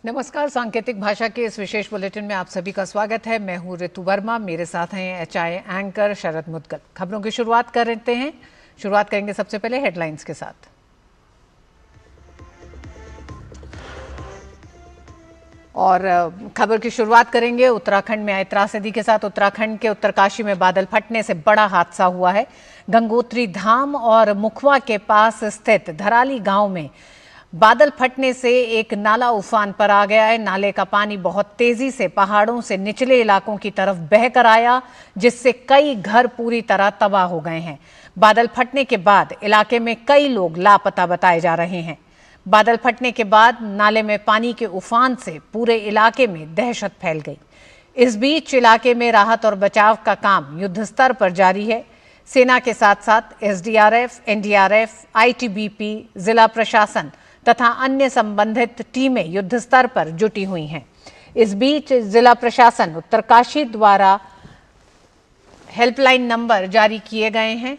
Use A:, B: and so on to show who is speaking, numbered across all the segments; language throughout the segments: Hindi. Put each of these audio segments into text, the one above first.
A: नमस्कार। सांकेतिक भाषा के इस विशेष बुलेटिन में आप सभी का स्वागत है। मैं हूं ऋतु वर्मा, मेरे साथ हैं एचआई एंकर शरद मुद्गल। खबरों की शुरुआत करते हैं। शुरुआत करेंगे सबसे पहले हेडलाइंस के साथ। और खबर की शुरुआत करेंगे उत्तराखंड में आए त्रासदी के साथ। उत्तराखंड के उत्तरकाशी में बादल फटने से बड़ा हादसा हुआ है। गंगोत्री धाम और मुखवा के पास स्थित धराली गांव में बादल फटने से एक नाला उफान पर आ गया है। नाले का पानी बहुत तेजी से पहाड़ों से निचले इलाकों की तरफ बहकर आया, जिससे कई घर पूरी तरह तबाह हो गए हैं। बादल फटने के बाद इलाके में कई लोग लापता बताए जा रहे हैं। बादल फटने के बाद नाले में पानी के उफान से पूरे इलाके में दहशत फैल गई। इस बीच इलाके में राहत और बचाव का काम युद्ध स्तर पर जारी है। सेना के साथ साथ एसडीआरएफ, एनडीआरएफ, आईटीबीपी, जिला प्रशासन तथा अन्य संबंधित टीमें युद्ध स्तर पर जुटी हुई हैं। इस बीच जिला प्रशासन उत्तरकाशी द्वारा हेल्पलाइन नंबर जारी किए गए हैं।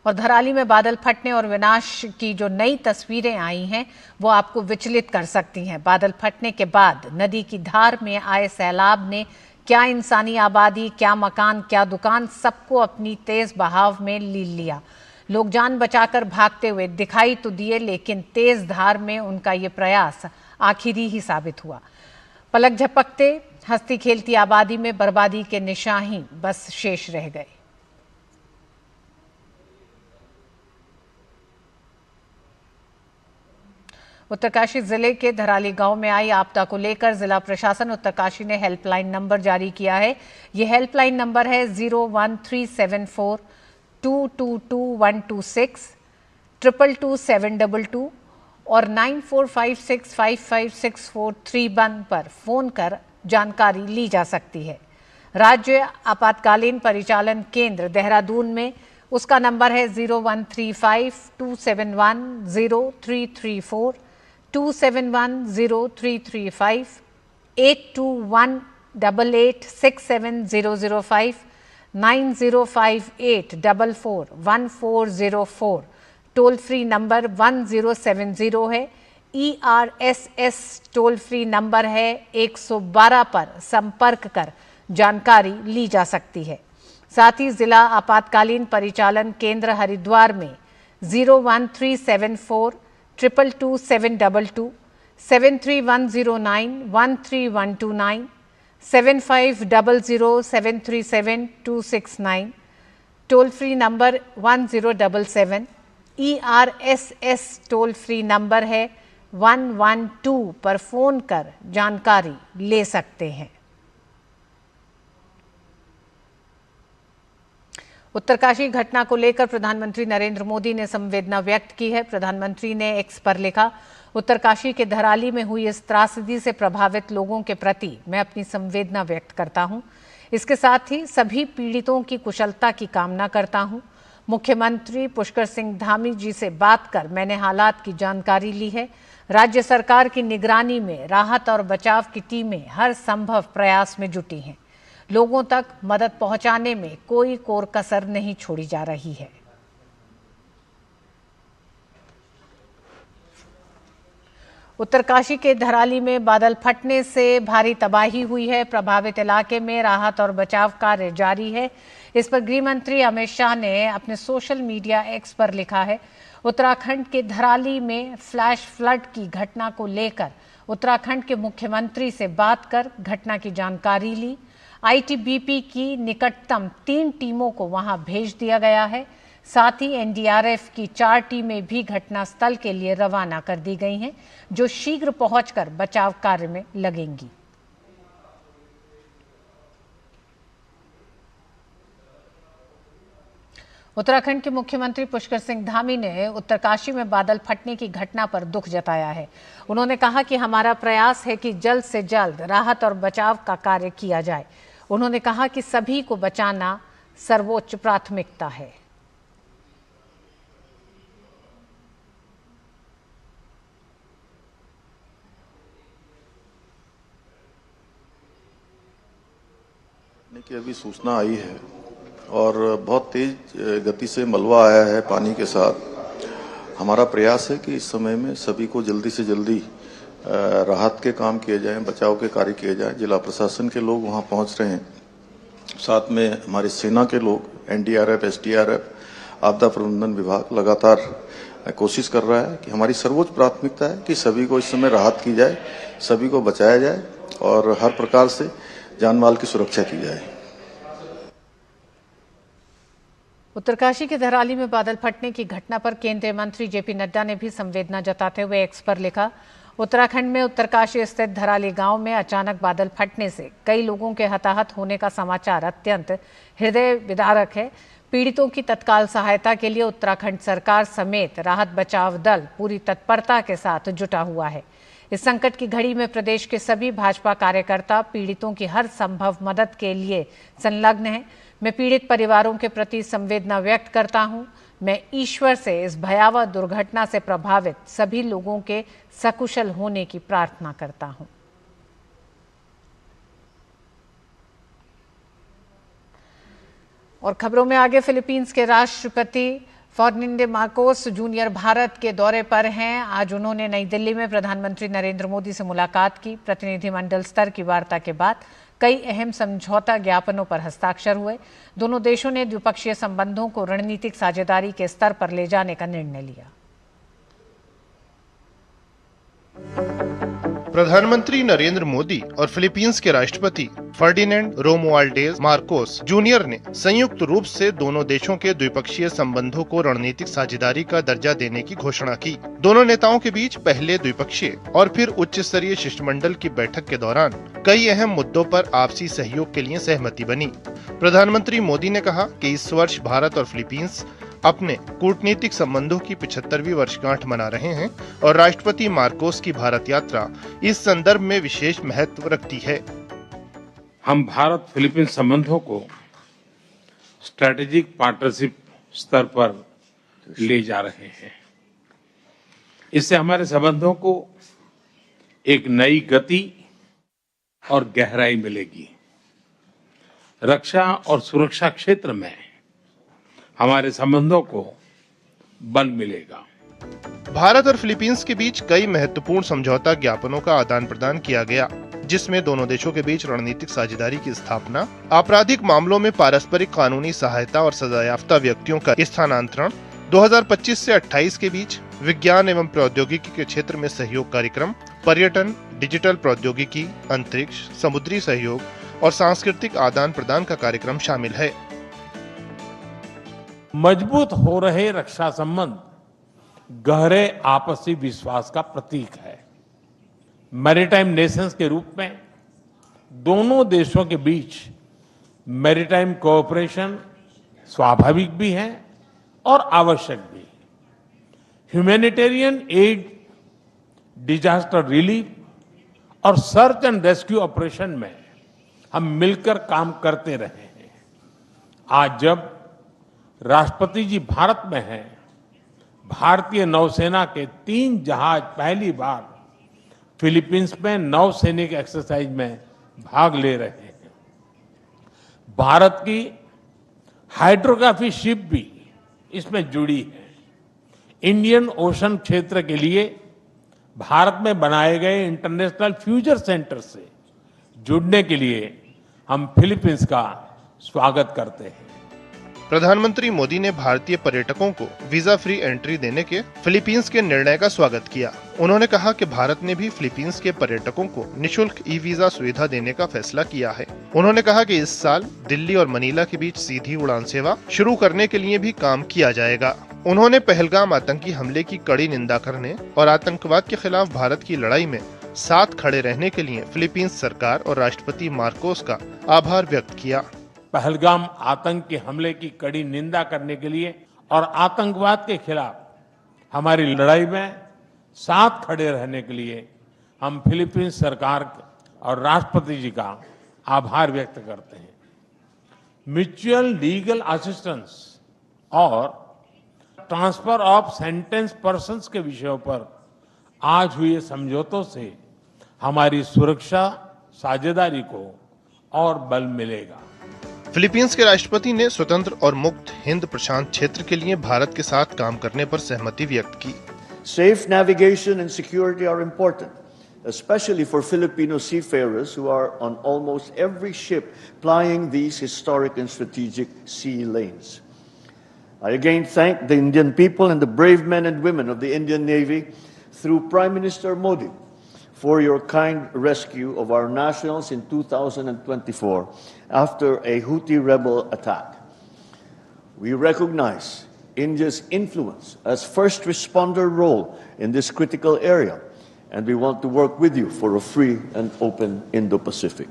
A: और धराली में बादल फटने और विनाश की जो नई तस्वीरें आई हैं वो आपको विचलित कर सकती हैं। बादल फटने के बाद नदी की धार में आए सैलाब ने क्या इंसानी आबादी, क्या मकान, क्या दुकान, सबको अपनी तेज बहाव में लील लिया। लोग जान बचाकर भागते हुए दिखाई तो दिए, लेकिन तेज धार में उनका ये प्रयास आखिरी ही साबित हुआ। पलक झपकते हंसती खेलती आबादी में बर्बादी के निशान ही बस शेष रह गए। उत्तरकाशी जिले के धराली गांव में आई आपदा को लेकर जिला प्रशासन उत्तरकाशी ने हेल्पलाइन नंबर जारी किया है। यह हेल्पलाइन नंबर है 01374 222126 222722 और 9456556431 पर फोन कर जानकारी ली जा सकती है। राज्य आपातकालीन परिचालन केंद्र देहरादून में उसका नंबर है 013527103334 27103335 8218867005 9058441404 टोल फ्री नंबर 1070 है। ERSS टोल फ्री नंबर है 112 पर संपर्क कर जानकारी ली जा सकती है। साथ ही जिला आपातकालीन परिचालन केंद्र हरिद्वार में 01374 222722 73109 13129 7500737269 toll free number 1077। ERSS toll free number है 112 पर फोन कर जानकारी ले सकते हैं। उत्तरकाशी घटना को लेकर प्रधानमंत्री नरेंद्र मोदी ने संवेदना व्यक्त की है। प्रधानमंत्री ने एक्स पर लिखा, उत्तरकाशी के धराली में हुई इस त्रासदी से प्रभावित लोगों के प्रति मैं अपनी संवेदना व्यक्त करता हूं। इसके साथ ही सभी पीड़ितों की कुशलता की कामना करता हूं। मुख्यमंत्री पुष्कर सिंह धामी जी से बात कर मैंने हालात की जानकारी ली है। राज्य सरकार की निगरानी में राहत और बचाव की टीमें हर संभव प्रयास में जुटी हैं। लोगों तक मदद पहुंचाने में कोई कोर कसर नहीं छोड़ी जा रही है। उत्तरकाशी के धराली में बादल फटने से भारी तबाही हुई है। प्रभावित इलाके में राहत और बचाव कार्य जारी है। इस पर गृह मंत्री अमित शाह ने अपने सोशल मीडिया एक्स पर लिखा है, उत्तराखंड के धराली में फ्लैश फ्लड की घटना को लेकर उत्तराखंड के मुख्यमंत्री से बात कर घटना की जानकारी ली। आईटीबीपी की निकटतम 3 टीमों को वहां भेज दिया गया है। साथ ही एनडीआरएफ की 4 टीमें भी घटनास्थल के लिए रवाना कर दी गई हैं, जो शीघ्र पहुंचकर बचाव कार्य में लगेंगी। उत्तराखंड के मुख्यमंत्री पुष्कर सिंह धामी ने उत्तरकाशी में बादल फटने की घटना पर दुख जताया है। उन्होंने कहा कि हमारा प्रयास है कि जल्द से जल्द राहत और बचाव का कार्य किया जाए। उन्होंने कहा कि सभी को बचाना सर्वोच्च प्राथमिकता है।
B: कि अभी सूचना आई है और बहुत तेज गति से मलबा आया है पानी के साथ। हमारा प्रयास है कि इस समय में सभी को जल्दी से जल्दी राहत के काम किए जाएं, बचाव के कार्य किए जाएं। जिला प्रशासन के लोग वहां पहुंच रहे हैं, साथ में हमारी सेना के लोग, एनडीआरएफ, एसडीआरएफ, आपदा प्रबंधन विभाग लगातार कोशिश कर रहा है कि हमारी सर्वोच्च प्राथमिकता है कि सभी को इस समय राहत की जाए, सभी को बचाया जाए और हर प्रकार से जान माल की सुरक्षा की जाए।
A: उत्तरकाशी के धराली में बादल फटने की घटना पर केंद्रीय मंत्री जेपी नड्डा ने भी संवेदना जताते हुए एक्स पर लिखा, उत्तराखंड में उत्तरकाशी स्थित धराली गांव में अचानक बादल फटने से कई लोगों के हताहत होने का समाचार अत्यंत हृदय विदारक है। पीड़ितों की तत्काल सहायता के लिए उत्तराखंड सरकार समेत राहत बचाव दल पूरी तत्परता के साथ जुटा हुआ है। इस संकट की घड़ी में प्रदेश के सभी भाजपा कार्यकर्ता पीड़ितों की हर संभव मदद के लिए संलग्न हैं। मैं पीड़ित परिवारों के प्रति संवेदना व्यक्त करता हूं। मैं ईश्वर से इस भयावह दुर्घटना से प्रभावित सभी लोगों के सकुशल होने की प्रार्थना करता हूं। और खबरों में आगे, फिलीपींस के राष्ट्रपति फर्डिनेंड मार्कोस जूनियर भारत के दौरे पर हैं। आज उन्होंने नई दिल्ली में प्रधानमंत्री नरेंद्र मोदी से मुलाकात की। प्रतिनिधिमंडल स्तर की वार्ता के बाद कई अहम समझौता ज्ञापनों पर हस्ताक्षर हुए। दोनों देशों ने द्विपक्षीय संबंधों को रणनीतिक साझेदारी के स्तर पर ले जाने का निर्णय लिया।
C: प्रधानमंत्री नरेंद्र मोदी और फिलीपींस के राष्ट्रपति फर्डिनेंड रोमुआल्डेज मार्कोस जूनियर ने संयुक्त रूप से दोनों देशों के द्विपक्षीय संबंधों को रणनीतिक साझेदारी का दर्जा देने की घोषणा की। दोनों नेताओं के बीच पहले द्विपक्षीय और फिर उच्च स्तरीय शिष्टमंडल की बैठक के दौरान कई अहम मुद्दों पर आपसी सहयोग के लिए सहमति बनी। प्रधानमंत्री मोदी ने कहा कि इस वर्ष भारत और फिलीपींस अपने कूटनीतिक संबंधों की 75वीं वर्षगांठ मना रहे हैं और राष्ट्रपति मार्कोस की भारत यात्रा इस संदर्भ में विशेष महत्व रखती है।
D: हम भारत फिलीपींस संबंधों को स्ट्रेटेजिक पार्टनरशिप स्तर पर ले जा रहे हैं। इससे हमारे संबंधों को एक नई गति और गहराई मिलेगी। रक्षा और सुरक्षा क्षेत्र में हमारे संबंधों को बल मिलेगा।
C: भारत और फिलीपींस के बीच कई महत्वपूर्ण समझौता ज्ञापनों का आदान प्रदान किया गया, जिसमें दोनों देशों के बीच रणनीतिक साझेदारी की स्थापना, आपराधिक मामलों में पारस्परिक कानूनी सहायता और सजायाफ्ता व्यक्तियों का स्थानांतरण, 2025 से 28 के बीच विज्ञान एवं प्रौद्योगिकी के क्षेत्र में सहयोग कार्यक्रम, पर्यटन, डिजिटल प्रौद्योगिकी, अंतरिक्ष, समुद्री सहयोग और सांस्कृतिक आदान प्रदान का कार्यक्रम शामिल है।
D: मजबूत हो रहे रक्षा संबंध गहरे आपसी विश्वास का प्रतीक है। मैरीटाइम नेशंस के रूप में दोनों देशों के बीच मैरीटाइम कोऑपरेशन स्वाभाविक भी है और आवश्यक भी। ह्यूमैनिटेरियन एड, डिजास्टर रिलीफ और सर्च एंड रेस्क्यू ऑपरेशन में हम मिलकर काम करते रहे हैं। आज जब राष्ट्रपति जी भारत में हैं, भारतीय नौसेना के 3 जहाज पहली बार फिलीपींस में नौसैनिक एक्सरसाइज में भाग ले रहे हैं। भारत की हाइड्रोग्राफी शिप भी इसमें जुड़ी है। इंडियन ओशन क्षेत्र के लिए भारत में बनाए गए इंटरनेशनल फ्यूचर सेंटर से जुड़ने के लिए हम फिलीपींस का स्वागत करते हैं।
C: प्रधानमंत्री मोदी ने भारतीय पर्यटकों को वीजा फ्री एंट्री देने के फिलीपींस के निर्णय का स्वागत किया। उन्होंने कहा कि भारत ने भी फिलीपींस के पर्यटकों को निशुल्क ई वीजा सुविधा देने का फैसला किया है। उन्होंने कहा कि इस साल दिल्ली और मनीला के बीच सीधी उड़ान सेवा शुरू करने के लिए भी काम किया जाएगा। उन्होंने पहलगाम आतंकी हमले की कड़ी निंदा करने और आतंकवाद के खिलाफ भारत की लड़ाई में साथ खड़े रहने के लिए फिलीपींस सरकार और राष्ट्रपति मार्कोस का आभार व्यक्त किया।
D: पहलगाम आतंक के हमले की कड़ी निंदा करने के लिए और आतंकवाद के खिलाफ हमारी लड़ाई में साथ खड़े रहने के लिए हम फिलीपींस सरकार और राष्ट्रपति जी का आभार व्यक्त करते हैं। म्यूचुअल लीगल असिस्टेंस और ट्रांसफर ऑफ सेंटेंस पर्सन्स के विषयों पर आज हुए समझौतों से हमारी सुरक्षा साझेदारी को और बल मिलेगा।
C: फिलीपींस के राष्ट्रपति ने स्वतंत्र और मुक्त हिंद प्रशांत क्षेत्र के लिए भारत के साथ काम करने पर सहमति व्यक्त की।
E: Safe navigation and security are important, especially for Filipino seafarers who are on almost every ship plying these historic and strategic sea lanes. I again thank the Indian people and the brave men and women of the Indian Navy through Prime Minister Modi for your kind rescue of our nationals in 2024 after a Houthi rebel attack. We recognize India's influence as first responder role in this critical area, and we want to work with you for a free and open Indo-Pacific.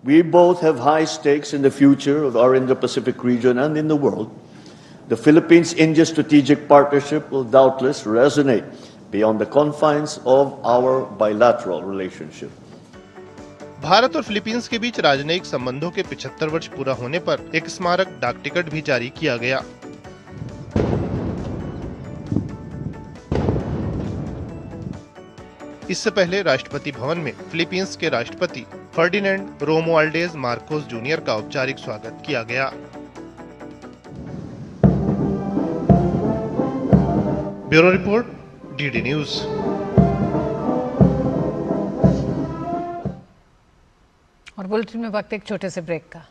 E: We both have high stakes in the future of our Indo-Pacific region and in the world. The Philippines-India strategic partnership will doubtless resonate beyond the confines of our bilateral relationship.
C: Bharat और फिलीपींस के बीच राजनयिक संबंधों के 75 वर्ष पूरा होने पर एक स्मारक डाक टिकट भी जारी किया गया। इससे पहले राष्ट्रपति भवन में फिलीपींस के राष्ट्रपति फर्डिनेंड रोमुआल्डेज मार्कोस जूनियर का औपचारिक स्वागत किया गया। Bureau report, DD news.
A: और बुलेटिन में वक्त एक छोटे से ब्रेक का।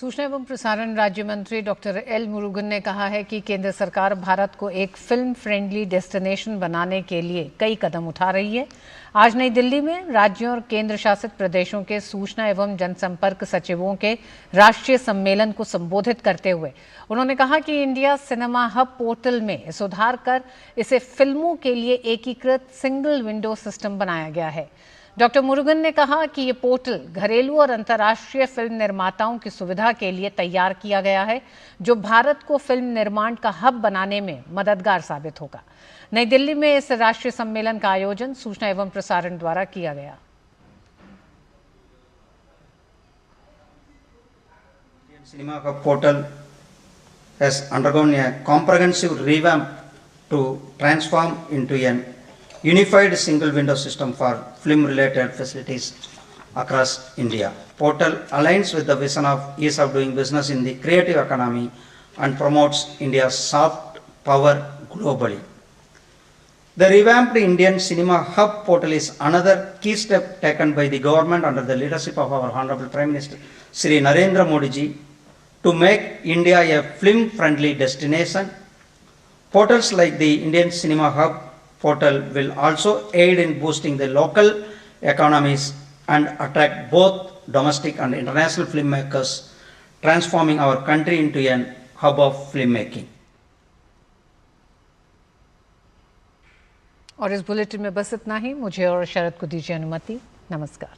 A: सूचना एवं प्रसारण राज्य मंत्री डॉक्टर एल मुरुगन ने कहा है कि केंद्र सरकार भारत को एक फिल्म फ्रेंडली डेस्टिनेशन बनाने के लिए कई कदम उठा रही है। आज नई दिल्ली में राज्यों और केंद्र शासित प्रदेशों के सूचना एवं जनसंपर्क सचिवों के राष्ट्रीय सम्मेलन को संबोधित करते हुए उन्होंने कहा कि इंडिया सिनेमा हब पोर्टल में सुधार कर इसे फिल्मों के लिए एकीकृत सिंगल विंडो सिस्टम बनाया गया है। डॉक्टर मुरुगन ने कहा कि ये पोर्टल घरेलू और अंतर्राष्ट्रीय फिल्म निर्माताओं की सुविधा के लिए तैयार किया गया है, जो भारत को फिल्म निर्माण का हब बनाने में मददगार साबित होगा। नई दिल्ली में इस राष्ट्रीय सम्मेलन का आयोजन सूचना एवं प्रसारण द्वारा किया गया।
F: Cinema Hub portal has undergone a comprehensive revamp to transform into an unified single window system for film related facilities across India. Portal aligns with the vision of ease of doing business in the creative economy and promotes India's soft power globally. The revamped Indian Cinema Hub portal is another key step taken by the government under the leadership of our Honorable Prime Minister Shri Narendra Modi ji to make India a film friendly destination. Portals like the Indian Cinema Hub portal will also aid in boosting the local economies and attract both domestic and international filmmakers, transforming our country into a hub of filmmaking.
A: और इस बुलेटिन में बस इतना ही। मुझे और शरद को दीजिए अनुमति। नमस्कार।